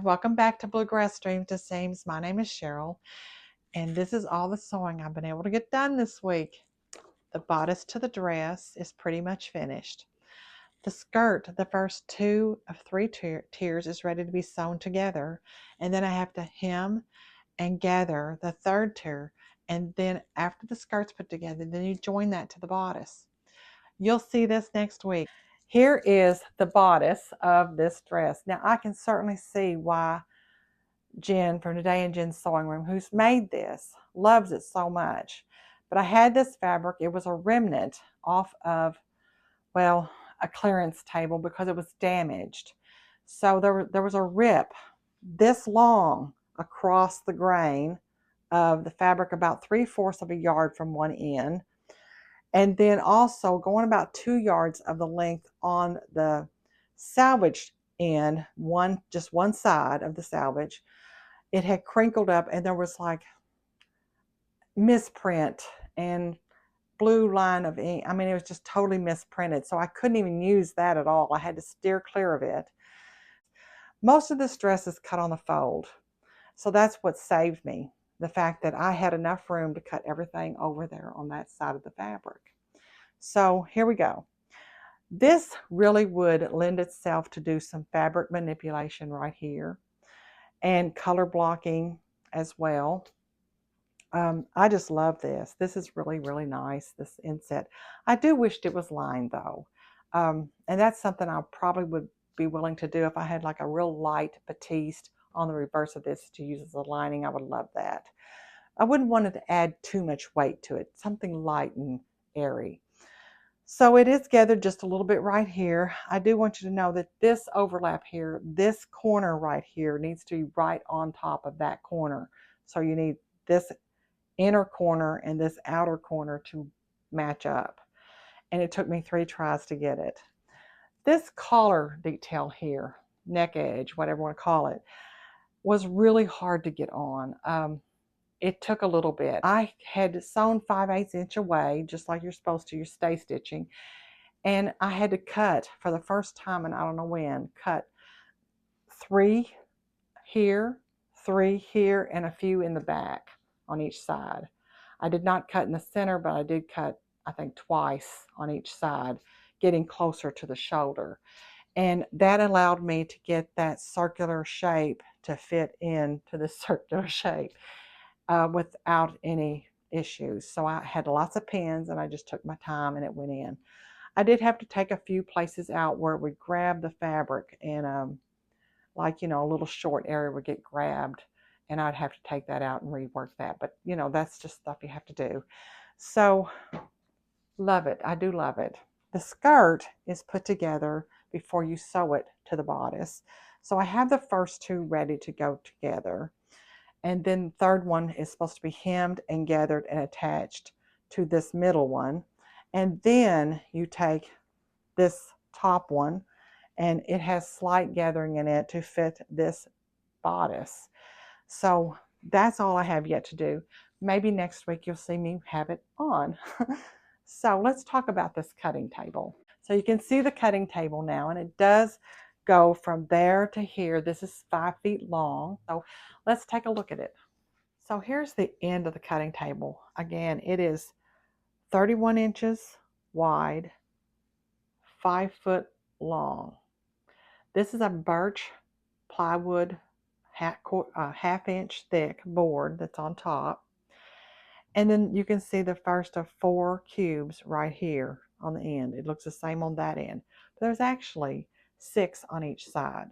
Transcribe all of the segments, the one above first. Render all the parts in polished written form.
Welcome back to Bluegrass Dreams to Seams. My name is Cheryl, and this is all the sewing I've been able to get done this week. The bodice to the dress is pretty much finished. The skirt, the first two of three tiers, is ready to be sewn together, and then I have to hem and gather the third tier, and then after the skirt's put together, then you join that to the bodice. You'll see this next week. Here is the bodice of this dress. Now I can certainly see why Jen from Today in Jen's Sewing Room, who's made this, loves it so much. But I had this fabric, it was a remnant off of, well, a clearance table because it was damaged. So there was a rip this long across the grain of the fabric, about 3/4 of a yard from one end. And then also going about 2 yards of the length on the salvaged end, just one side of the salvage. It had crinkled up and there was like misprint and blue line of ink. I mean, it was just totally misprinted. So I couldn't even use that at all. I had to steer clear of it. Most of this dress is cut on the fold. So that's what saved me. The fact that I had enough room to cut everything over there on that side of the fabric. So here we go. This really would lend itself to do some fabric manipulation right here and color blocking as well. I just love this. This is really, really nice, this inset. I do wish it was lined though. And that's something I probably would be willing to do if I had like a real light batiste on the reverse of this to use as a lining. I would love that. I wouldn't want it to add too much weight to it, something light and airy. So it is gathered just a little bit right here. I do want you to know that this overlap here, this corner right here needs to be right on top of that corner. So you need this inner corner and this outer corner to match up. And it took me 3 tries to get it. This collar detail here, neck edge, whatever you want to call it, was really hard to get on. It took a little bit. I had sewn 5/8 inch away, just like you're supposed to, your stay stitching. And I had to cut for the first time, and I don't know when, cut 3 here, 3 here, and a few in the back on each side. I did not cut in the center, but I did cut, I think, twice on each side, getting closer to the shoulder. And that allowed me to get that circular shape to fit into the circular shape without any issues. So I had lots of pins and I just took my time and it went in. I did have to take a few places out where it would grab the fabric and like, a little short area would get grabbed and I'd have to take that out and rework that. But, that's just stuff you have to do. So love it. I do love it. The skirt is put together before you sew it to the bodice. So I have the first two ready to go together. And then the third one is supposed to be hemmed and gathered and attached to this middle one. And then you take this top one and it has slight gathering in it to fit this bodice. So that's all I have yet to do. Maybe next week you'll see me have it on. So let's talk about this cutting table. So you can see the cutting table now, and it does go from there to here. This is 5 feet long. So let's take a look at it. So here's the end of the cutting table. Again, it is 31 inches wide, 5 foot long. This is a birch plywood half-inch thick board that's on top. And then you can see the first of 4 cubes right here on the end. It looks the same on that end. But there's actually 6 on each side.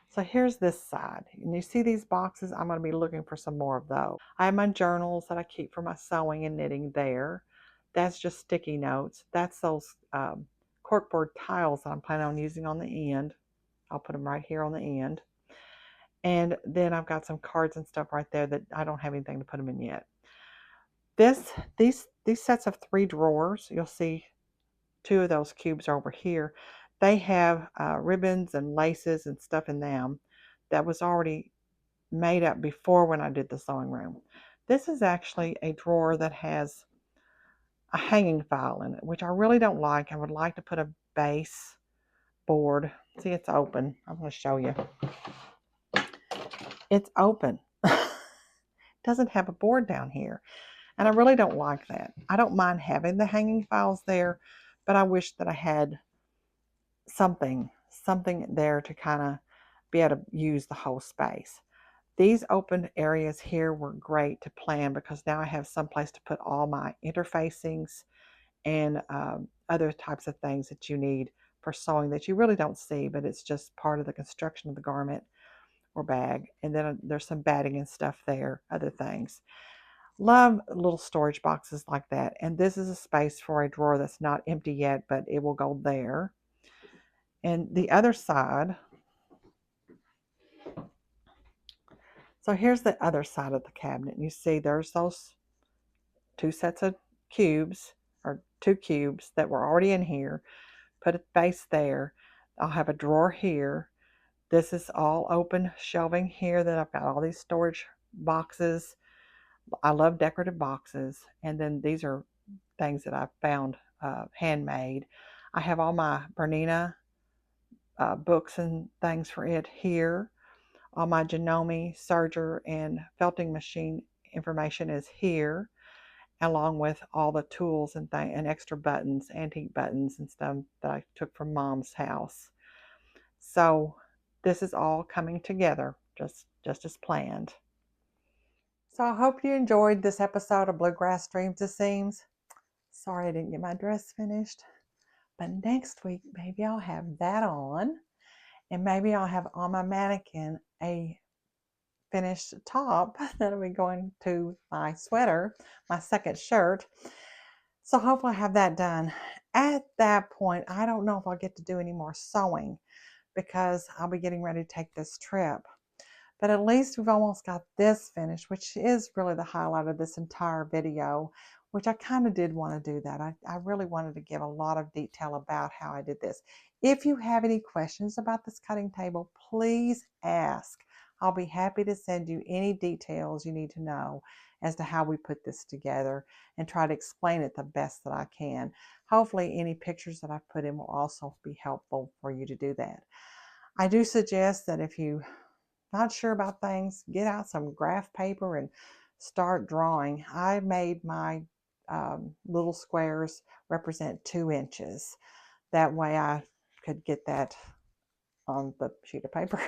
So here's this side. And you see these boxes? I'm going to be looking for some more of those. I have my journals that I keep for my sewing and knitting there. That's just sticky notes. That's those corkboard tiles that I'm planning on using on the end. I'll put them right here on the end. And then I've got some cards and stuff right there that I don't have anything to put them in yet. These sets of 3 drawers, you'll see 2 of those cubes are over here. They have ribbons and laces and stuff in them that was already made up before when I did the sewing room. This is actually a drawer that has a hanging file in it, which I really don't like. I would like to put a base board. See, it's open. I'm going to show you. It's open. Doesn't have a board down here. And I really don't like that. I don't mind having the hanging files there, but I wish that I had something there to kind of be able to use the whole space. These open areas here were great to plan because now I have some place to put all my interfacings and other types of things that you need for sewing that you really don't see, but it's just part of the construction of the garment or bag. And then there's some batting and stuff there, other things. Love little storage boxes like that. And this is a space for a drawer that's not empty yet, but it will go there. And the other side, so here's the other side of the cabinet. You see there's those two sets of cubes, or two cubes that were already in here. Put a base there. I'll have a drawer here. This is all open shelving here that I've got all these storage boxes. I love decorative boxes. And then these are things that I found handmade. I have all my Bernina books and things for it here. All my Janome serger and felting machine information is here, along with all the tools and extra buttons, antique buttons and stuff that I took from Mom's house. So this is all coming together just as planned. So I hope you enjoyed this episode of Bluegrass Dreams and Seams. Sorry I didn't get my dress finished, but next week maybe I'll have that on, and maybe I'll have on my mannequin a finished top that'll be going to my sweater, my second shirt. So hopefully I have that done. At that point, I don't know if I'll get to do any more sewing because I'll be getting ready to take this trip. But at least we've almost got this finished, which is really the highlight of this entire video, which I kind of did want to do that. I really wanted to give a lot of detail about how I did this. If you have any questions about this cutting table, please ask. I'll be happy to send you any details you need to know as to how we put this together and try to explain it the best that I can. Hopefully any pictures that I've put in will also be helpful for you to do that. I do suggest that if you're not sure about things, get out some graph paper and start drawing. I made my little squares represent 2 inches. That way I could get that on the sheet of paper.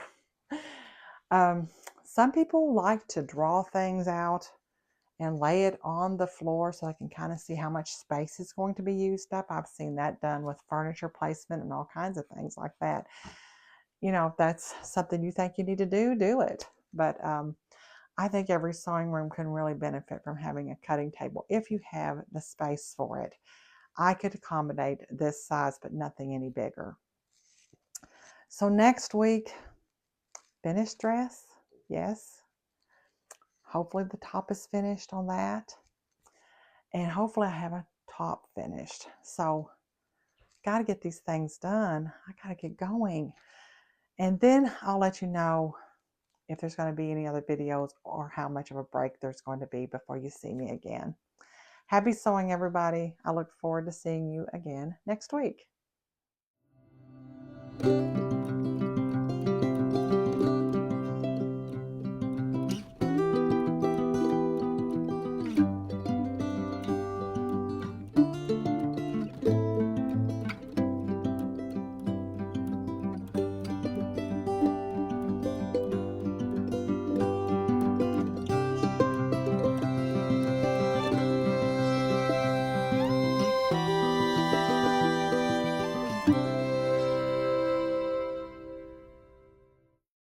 Some people like to draw things out and lay it on the floor so I can kind of see how much space is going to be used up. I've seen that done with furniture placement and all kinds of things like that. You know, if that's something you think you need to do, do it. But I think every sewing room can really benefit from having a cutting table if you have the space for it. I could accommodate this size, but nothing any bigger. So next week, finished dress, yes. Hopefully the top is finished on that. And hopefully I have a top finished. So got to get these things done. I got to get going. And then I'll let you know if there's going to be any other videos or how much of a break there's going to be before you see me again. Happy sewing, everybody. I look forward to seeing you again next week.